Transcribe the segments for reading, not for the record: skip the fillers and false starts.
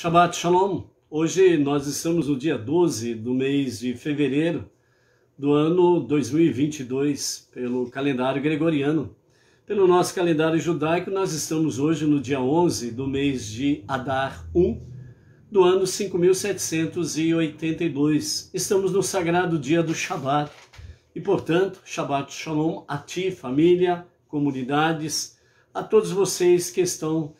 Shabbat Shalom. Hoje nós estamos no dia 12 do mês de fevereiro do ano 2022, pelo calendário gregoriano. Pelo nosso calendário judaico, nós estamos hoje no dia 11 do mês de Adar 1, do ano 5782. Estamos no sagrado dia do Shabbat. E, portanto, Shabbat Shalom a ti, família, comunidades, a todos vocês que estão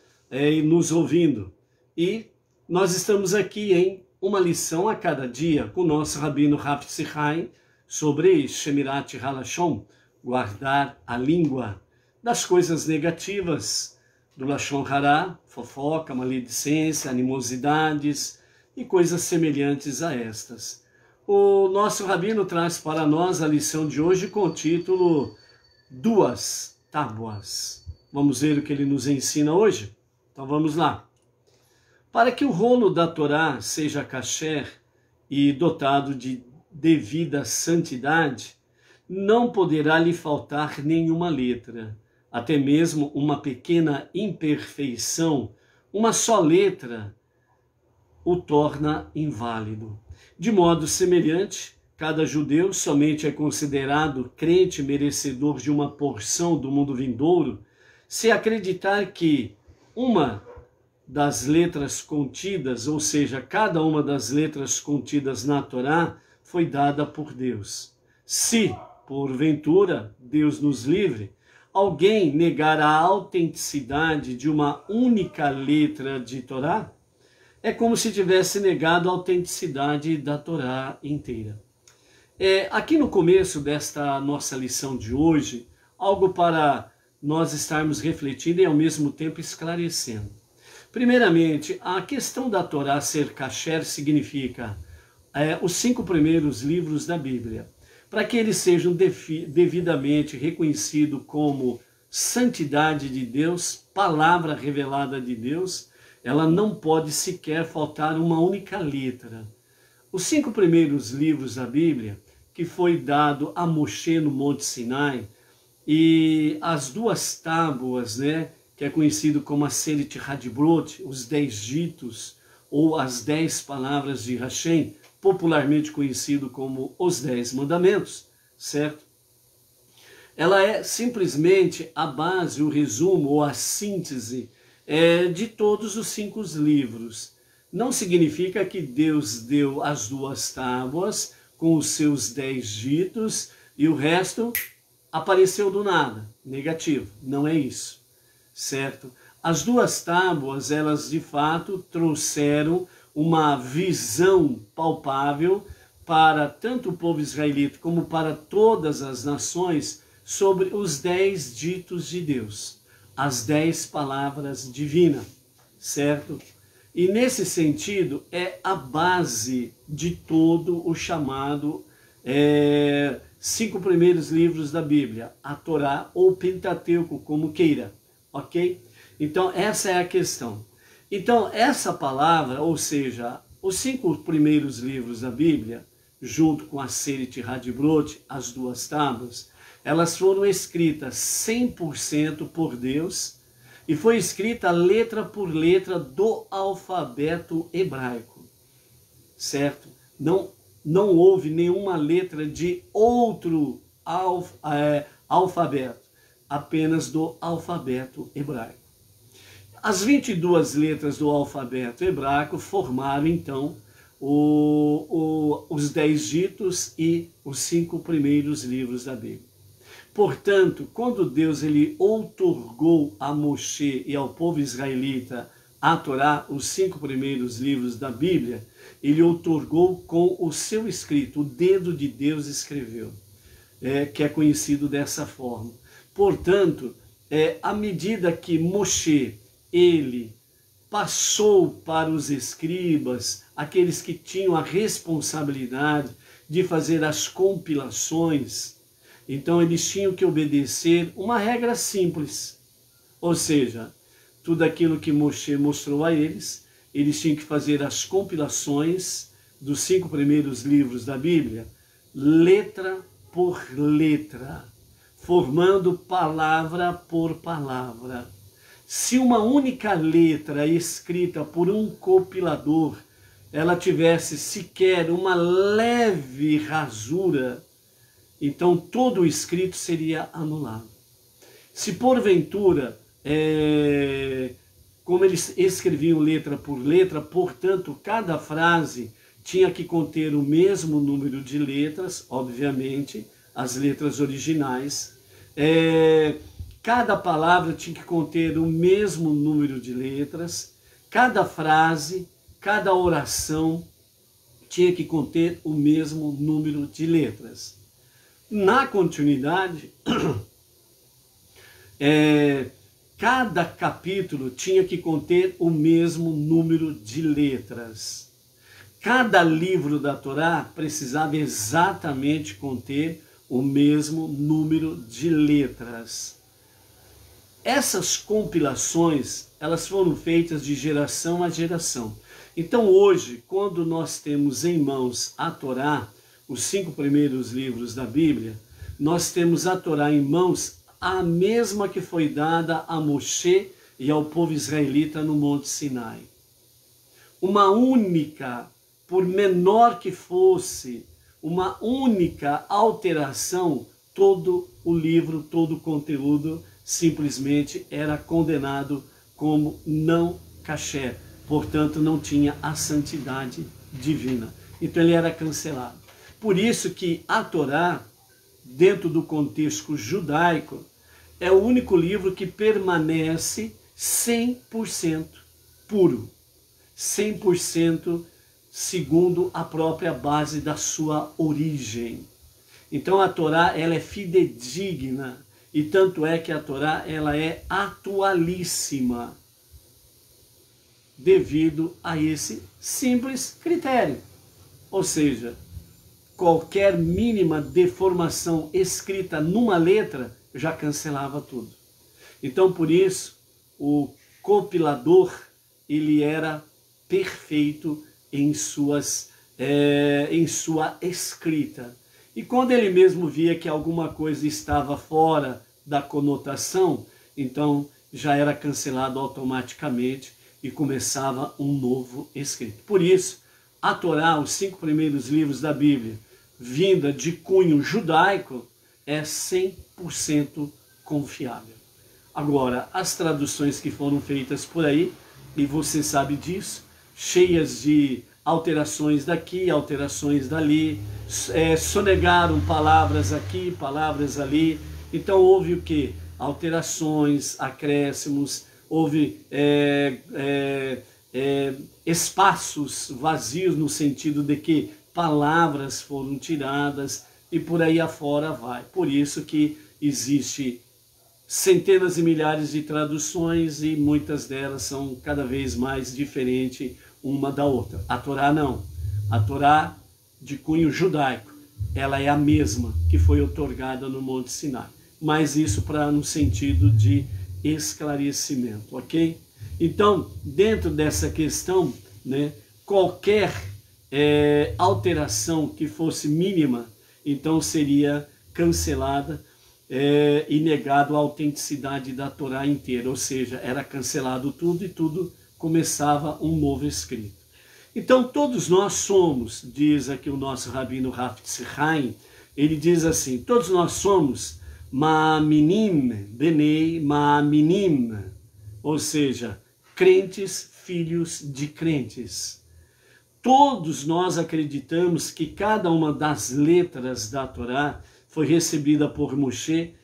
nos ouvindo. E nós estamos aqui em uma lição a cada dia com o nosso Rabino Rav Tzvi sobre Shemirat HaLashon, guardar a língua das coisas negativas, do Lashon Hará, fofoca, maledicência, animosidades e coisas semelhantes a estas. O nosso Rabino traz para nós a lição de hoje com o título Duas Tábuas. Vamos ver o que ele nos ensina hoje? Então vamos lá. Para que o rolo da Torá seja kasher e dotado de devida santidade, não poderá lhe faltar nenhuma letra, até mesmo uma pequena imperfeição, uma só letra o torna inválido. De modo semelhante, cada judeu somente é considerado crente merecedor de uma porção do mundo vindouro se acreditar que uma das letras contidas, ou seja, cada uma das letras contidas na Torá foi dada por Deus. Se, porventura, Deus nos livre, alguém negar a autenticidade de uma única letra de Torá, é como se tivesse negado a autenticidade da Torá inteira. Aqui no começo desta nossa lição de hoje, algo para nós estarmos refletindo e ao mesmo tempo esclarecendo. Primeiramente, a questão da Torá ser kasher significa os 5 primeiros livros da Bíblia. Para que eles sejam devidamente reconhecidos como santidade de Deus, palavra revelada de Deus, ela não pode sequer faltar uma única letra. Os 5 primeiros livros da Bíblia, que foi dado a Moshe no Monte Sinai, e as 2 tábuas, que é conhecido como a Aseret Hadibrot, os 10 ditos, ou as 10 palavras de Hashem, popularmente conhecido como os 10 mandamentos, certo? Ela é simplesmente a base, o resumo ou a síntese de todos os 5 livros. Não significa que Deus deu as 2 tábuas com os seus 10 ditos e o resto apareceu do nada. Negativo, não é isso. Certo? As 2 tábuas, elas de fato trouxeram uma visão palpável para tanto o povo israelita como para todas as nações sobre os 10 ditos de Deus, as 10 palavras divinas, certo? E nesse sentido é a base de todo o chamado 5 primeiros livros da Bíblia, a Torá ou Pentateuco, como queira. Ok? Então, essa é a questão. Então, essa palavra, ou seja, os 5 primeiros livros da Bíblia, junto com a Aseret Hadibrot, as 2 tábuas, elas foram escritas 100% por Deus e foi escrita letra por letra do alfabeto hebraico. Certo? Não houve nenhuma letra de outro alfabeto. Apenas do alfabeto hebraico. As 22 letras do alfabeto hebraico formaram, então, os 10 ditos e os 5 primeiros livros da Bíblia. Portanto, quando Deus ele outorgou a Moshe e ao povo israelita a Torá, os 5 primeiros livros da Bíblia, ele outorgou com o seu escrito, o dedo de Deus escreveu, que é conhecido dessa forma. Portanto, à medida que Moshe, ele passou para os escribas, aqueles que tinham a responsabilidade de fazer as compilações, então eles tinham que obedecer uma regra simples. Ou seja, tudo aquilo que Moshe mostrou a eles, eles tinham que fazer as compilações dos 5 primeiros livros da Bíblia, letra por letra, formando palavra por palavra. se uma única letra escrita por um compilador, ela tivesse sequer uma leve rasura, então todo o escrito seria anulado. Se porventura, como eles escreviam letra por letra, portanto, cada frase tinha que conter o mesmo número de letras, obviamente, as letras originais. Cada palavra tinha que conter o mesmo número de letras, cada frase, cada oração tinha que conter o mesmo número de letras. Na continuidade, cada capítulo tinha que conter o mesmo número de letras. Cada livro da Torá precisava exatamente conter o mesmo número de letras. Essas compilações, elas foram feitas de geração a geração. Então hoje, quando nós temos em mãos a Torá, os 5 primeiros livros da Bíblia, nós temos a Torá em mãos, a mesma que foi dada a Moshe e ao povo israelita no Monte Sinai. Uma única, por menor que fosse, uma única alteração, todo o livro, todo o conteúdo simplesmente era condenado como não kasher, portanto não tinha a santidade divina. Então ele era cancelado. Por isso que a Torá, dentro do contexto judaico, é o único livro que permanece 100% puro, 100% segundo a própria base da sua origem. Então a Torá, ela é fidedigna, e tanto é que a Torá, ela é atualíssima, devido a esse simples critério. Ou seja, qualquer mínima deformação escrita numa letra já cancelava tudo. Então, por isso, o compilador, ele era perfeito em sua escrita. E quando ele mesmo via que alguma coisa estava fora da conotação, então já era cancelado automaticamente e começava um novo escrito. Por isso, a Torá, os 5 primeiros livros da Bíblia, vinda de cunho judaico, é 100% confiável. Agora, as traduções que foram feitas por aí, e você sabe disso, cheias de alterações daqui, alterações dali, sonegaram palavras aqui, palavras ali. Então houve o quê? Alterações, acréscimos, houve espaços vazios no sentido de que palavras foram tiradas e por aí afora vai. Por isso que existe centenas e milhares de traduções e muitas delas são cada vez mais diferentes uma da outra. A Torá não. A Torá de cunho judaico, ela é a mesma que foi outorgada no Monte Sinai. Mas isso no sentido de esclarecimento, ok? Então, dentro dessa questão, né, qualquer alteração que fosse mínima, então seria cancelada e negado a autenticidade da Torá inteira, ou seja, era cancelado tudo e tudo começava um novo escrito. Então todos nós somos, diz aqui o nosso rabino Hafetz Haim, ele diz assim, todos nós somos Ma'aminim Benei Ma'aminim, ou seja, crentes, filhos de crentes. Todos nós acreditamos que cada uma das letras da Torá foi recebida por Moshe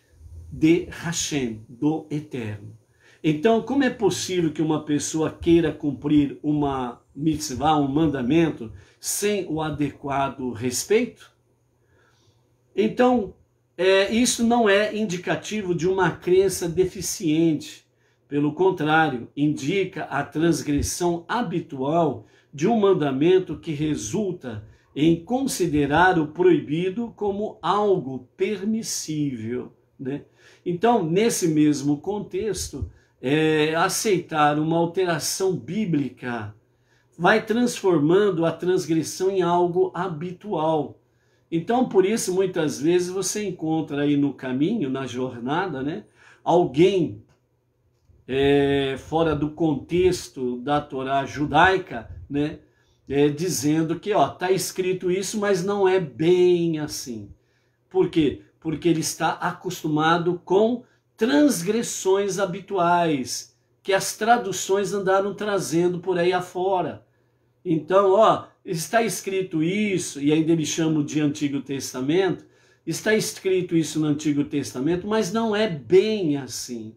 de Hashem, do Eterno. Então, como é possível que uma pessoa queira cumprir uma mitzvah, um mandamento, sem o adequado respeito? Então, isso não é indicativo de uma crença deficiente. Pelo contrário, indica a transgressão habitual de um mandamento que resulta em considerar o proibido como algo permissível, né? Então, nesse mesmo contexto, aceitar uma alteração bíblica vai transformando a transgressão em algo habitual. Então, por isso, muitas vezes você encontra aí no caminho, na jornada, né, alguém fora do contexto da Torá judaica, né? Dizendo que está escrito isso, mas não é bem assim. Por quê? Porque ele está acostumado com transgressões habituais, que as traduções andaram trazendo por aí afora. Então, está escrito isso, e ainda eles chamam de Antigo Testamento, está escrito isso no Antigo Testamento, mas não é bem assim,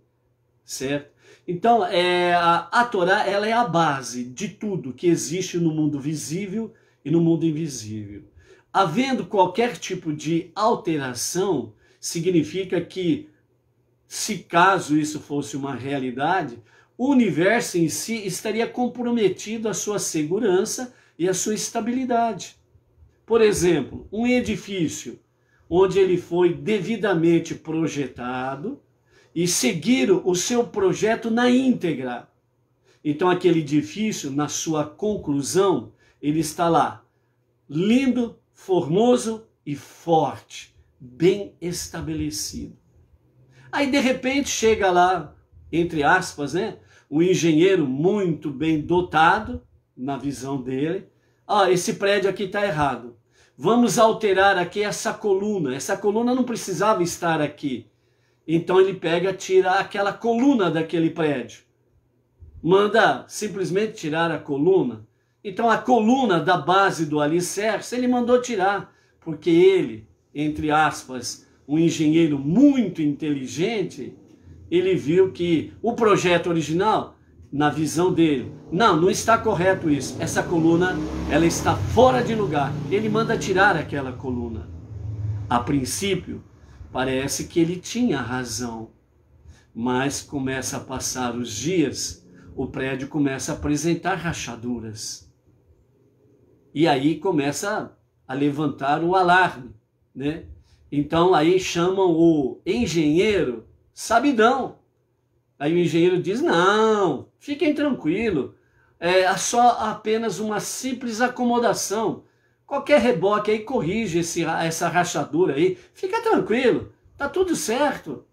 certo? Então, a Torá, ela é a base de tudo que existe no mundo visível e no mundo invisível. Havendo qualquer tipo de alteração, significa que, se caso isso fosse uma realidade, o universo em si estaria comprometido à sua segurança e à sua estabilidade. Por exemplo, um edifício onde ele foi devidamente projetado e seguiram o seu projeto na íntegra. Então aquele edifício, na sua conclusão, ele está lá, lindo, formoso e forte, bem estabelecido. Aí de repente chega lá, entre aspas, né, um engenheiro muito bem dotado, na visão dele, esse prédio aqui está errado. Vamos alterar aqui essa coluna não precisava estar aqui. Então ele pega, tira aquela coluna daquele prédio. Manda simplesmente tirar a coluna. Então a coluna da base do alicerce, ele mandou tirar, porque ele, entre aspas, um engenheiro muito inteligente, ele viu que o projeto original, na visão dele, não está correto isso. Essa coluna, ela está fora de lugar. Ele manda tirar aquela coluna. A princípio, parece que ele tinha razão, mas começa a passar os dias, o prédio começa a apresentar rachaduras. E aí começa a levantar o alarme, né? Então aí chamam o engenheiro sabidão. Aí o engenheiro diz, não, fiquem tranquilos, é só apenas uma simples acomodação. Qualquer reboque aí corrige essa rachadura aí. Fica tranquilo, tá tudo certo.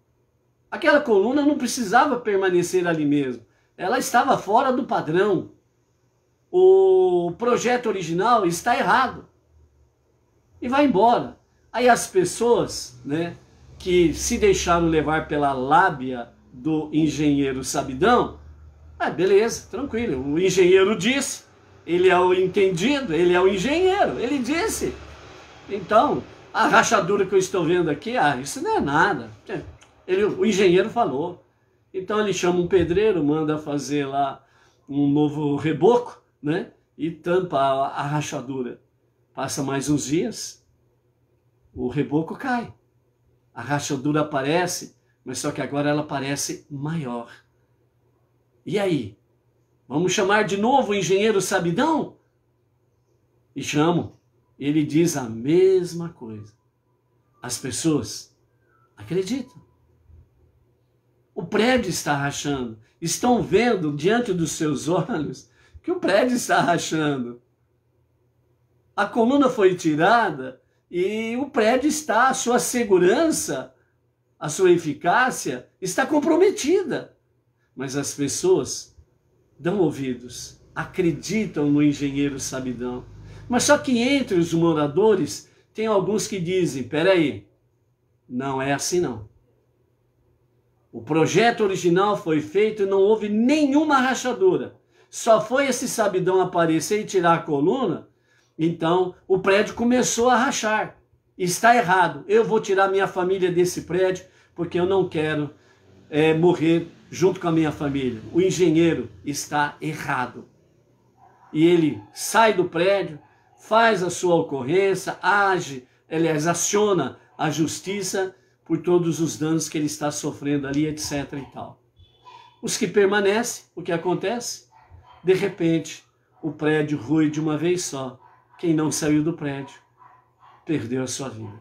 Aquela coluna não precisava permanecer ali mesmo. Ela estava fora do padrão. O projeto original está errado. E vai embora. Aí as pessoas, né, que se deixaram levar pela lábia do engenheiro sabidão, beleza, tranquilo. O engenheiro disse, ele é o entendido, ele é o engenheiro, ele disse. Então, a rachadura que eu estou vendo aqui, isso não é nada. O engenheiro falou. Então ele chama um pedreiro, manda fazer lá um novo reboco, né? E tampa a rachadura. Passa mais uns dias, o reboco cai. A rachadura aparece, mas só que agora ela parece maior. E aí? Vamos chamar de novo o engenheiro sabidão? E chamam. Ele diz a mesma coisa. As pessoas acreditam. O prédio está rachando. Estão vendo diante dos seus olhos que o prédio está rachando. A coluna foi tirada e o prédio está, a sua segurança, a sua eficácia está comprometida. Mas as pessoas dão ouvidos, acreditam no engenheiro sabidão. Mas só que entre os moradores tem alguns que dizem, peraí, não é assim não. O projeto original foi feito e não houve nenhuma rachadura. Só foi esse sabidão aparecer e tirar a coluna, então o prédio começou a rachar. Está errado, eu vou tirar minha família desse prédio porque eu não quero morrer junto com a minha família. O engenheiro está errado. E ele sai do prédio, faz a sua ocorrência, age, aliás, aciona a justiça por todos os danos que ele está sofrendo ali, etc. e tal. Os que permanecem, o que acontece? De repente, o prédio rui de uma vez só. Quem não saiu do prédio perdeu a sua vida.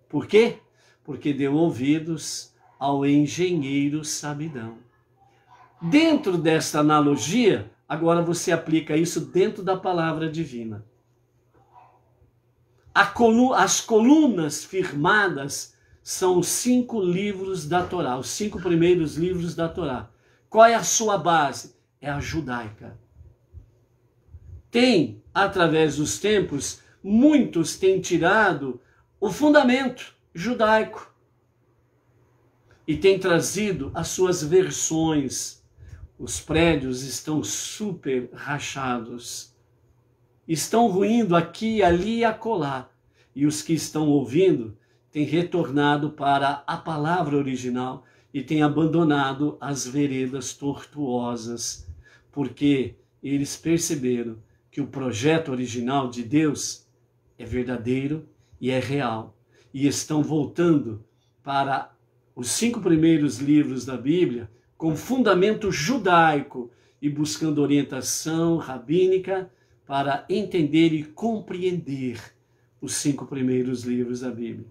Por quê? Porque deu ouvidos ao engenheiro sabidão. Dentro desta analogia, agora você aplica isso dentro da palavra divina. As colunas firmadas são os 5 livros da Torá, os 5 primeiros livros da Torá, Qual é a sua base? É a judaica. Tem, através dos tempos, muitos têm tirado o fundamento judaico e têm trazido as suas versões. Os prédios estão super rachados, estão ruindo aqui, ali e acolá. E os que estão ouvindo têm retornado para a palavra original e têm abandonado as veredas tortuosas, porque eles perceberam que o projeto original de Deus é verdadeiro e é real. E estão voltando para os 5 primeiros livros da Bíblia com fundamento judaico e buscando orientação rabínica para entender e compreender os 5 primeiros livros da Bíblia.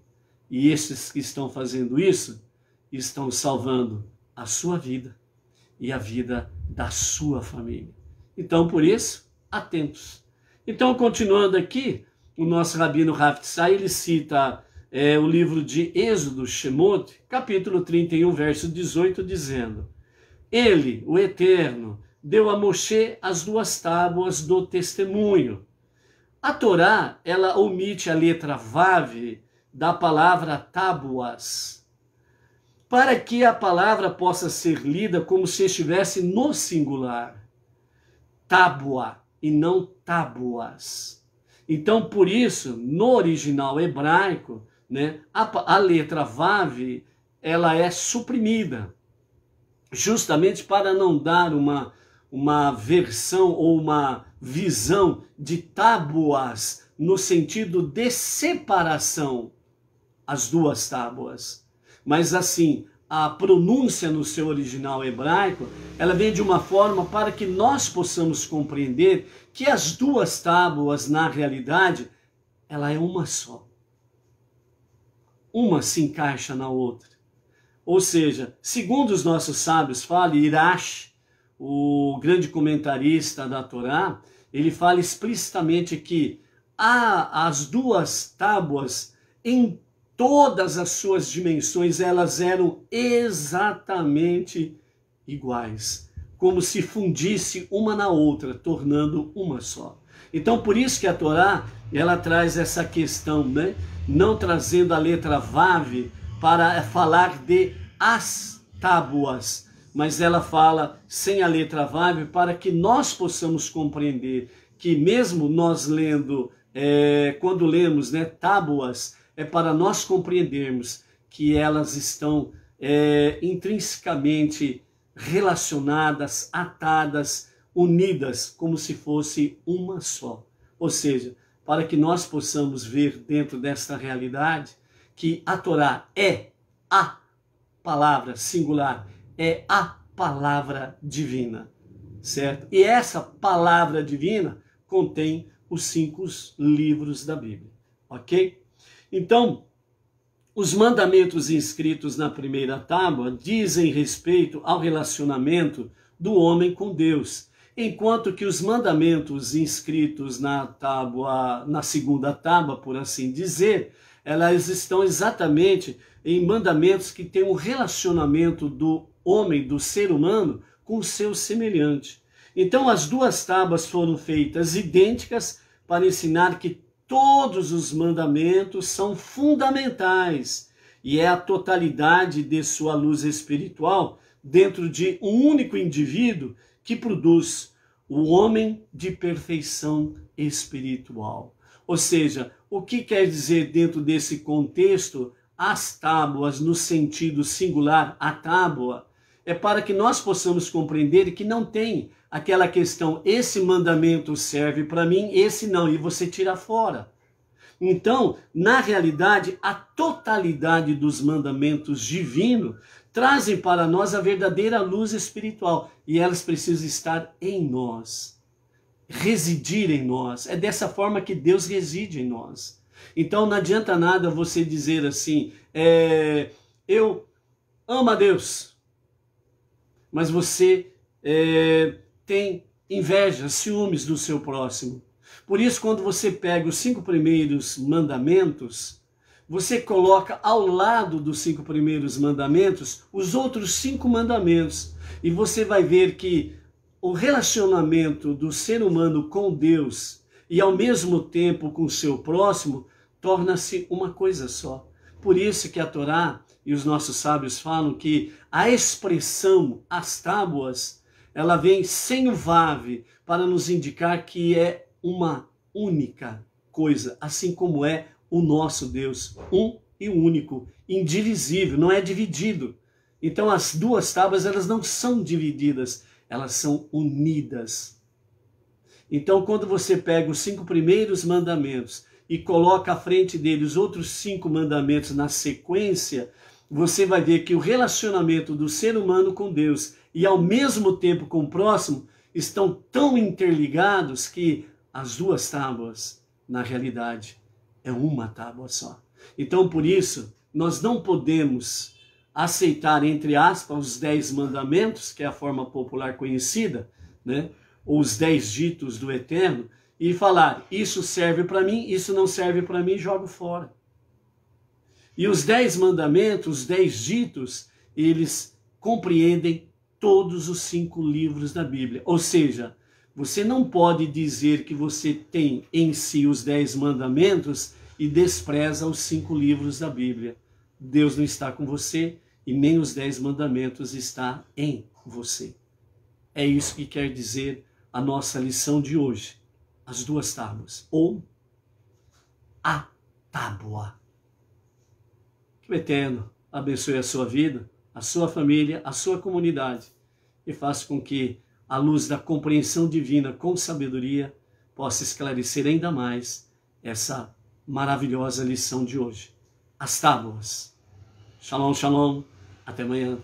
E esses que estão fazendo isso estão salvando a sua vida e a vida da sua família. Então, por isso, atentos. Então, continuando aqui, o nosso Rabino Rav Tzai, ele cita o livro de Êxodo, Shemot, capítulo 31, verso 18, dizendo: Ele, o Eterno, deu a Moshe as 2 tábuas do testemunho. A Torá, ela omite a letra Vav da palavra tábuas, para que a palavra possa ser lida como se estivesse no singular. Tábua e não tábuas. Então, por isso, no original hebraico, né, a letra Vav, ela é suprimida, justamente para não dar uma versão ou uma visão de tábuas no sentido de separação, as 2 tábuas. Mas assim, a pronúncia no seu original hebraico, ela vem de uma forma para que nós possamos compreender que as 2 tábuas, na realidade, ela é uma só. Uma se encaixa na outra. Ou seja, segundo os nossos sábios falam, Irash, o grande comentarista da Torá, ele fala explicitamente que as 2 tábuas, em todas as suas dimensões, elas eram exatamente iguais, como se fundisse uma na outra, tornando uma só. Então, por isso que a Torá, ela traz essa questão, né? Não trazendo a letra Vav para falar de as tábuas, mas ela fala sem a letra Vav para que nós possamos compreender que mesmo nós lendo, quando lemos, né, tábuas, é para nós compreendermos que elas estão intrinsecamente relacionadas, atadas, unidas, como se fosse uma só. Ou seja, para que nós possamos ver dentro desta realidade que a Torá é a palavra singular, é a palavra divina, certo? E essa palavra divina contém os 5 livros da Bíblia, ok? Então, os mandamentos inscritos na primeira tábua dizem respeito ao relacionamento do homem com Deus, enquanto que os mandamentos inscritos na segunda tábua, por assim dizer, elas estão exatamente em mandamentos que têm um relacionamento do homem, do ser humano, com o seu semelhante. Então, as 2 tábuas foram feitas idênticas para ensinar que todos os mandamentos são fundamentais e é a totalidade de sua luz espiritual dentro de um único indivíduo que produz o homem de perfeição espiritual. Ou seja, o que quer dizer dentro desse contexto as tábuas no sentido singular, a tábua, é para que nós possamos compreender que não tem aquela questão, esse mandamento serve para mim, esse não, e você tira fora. Então, na realidade, a totalidade dos mandamentos divinos trazem para nós a verdadeira luz espiritual, e elas precisam estar em nós, residir em nós. É dessa forma que Deus reside em nós. Então, não adianta nada você dizer assim, eu amo a Deus, mas você tem inveja, ciúmes do seu próximo. Por isso, quando você pega os 5 primeiros mandamentos, você coloca ao lado dos 5 primeiros mandamentos os outros 5 mandamentos. E você vai ver que o relacionamento do ser humano com Deus e ao mesmo tempo com o seu próximo torna-se uma coisa só. Por isso que a Torá e os nossos sábios falam que a expressão as tábuas, ela vem sem o vav para nos indicar que é uma única coisa, assim como é o nosso Deus, um e único, indivisível, não é dividido. Então as 2 tábuas, elas não são divididas, elas são unidas. Então quando você pega os 5 primeiros mandamentos e coloca à frente dele os outros 5 mandamentos na sequência, você vai ver que o relacionamento do ser humano com Deus e ao mesmo tempo com o próximo estão tão interligados que as 2 tábuas, na realidade, é uma tábua só. Então, por isso, nós não podemos aceitar, entre aspas, os 10 mandamentos, que é a forma popular conhecida, né? Ou os 10 ditos do Eterno, e falar, isso serve para mim, isso não serve para mim, jogo fora. E os 10 mandamentos, os 10 ditos, eles compreendem todos os 5 livros da Bíblia. Ou seja, você não pode dizer que você tem em si os 10 mandamentos e despreza os 5 livros da Bíblia. Deus não está com você e nem os 10 mandamentos está em você. É isso que quer dizer a nossa lição de hoje. As 2 tábuas, ou a tábua. Que o Eterno abençoe a sua vida, a sua família, a sua comunidade e faça com que a luz da compreensão divina com sabedoria possa esclarecer ainda mais essa maravilhosa lição de hoje. As tábuas. Shalom, shalom. Até amanhã.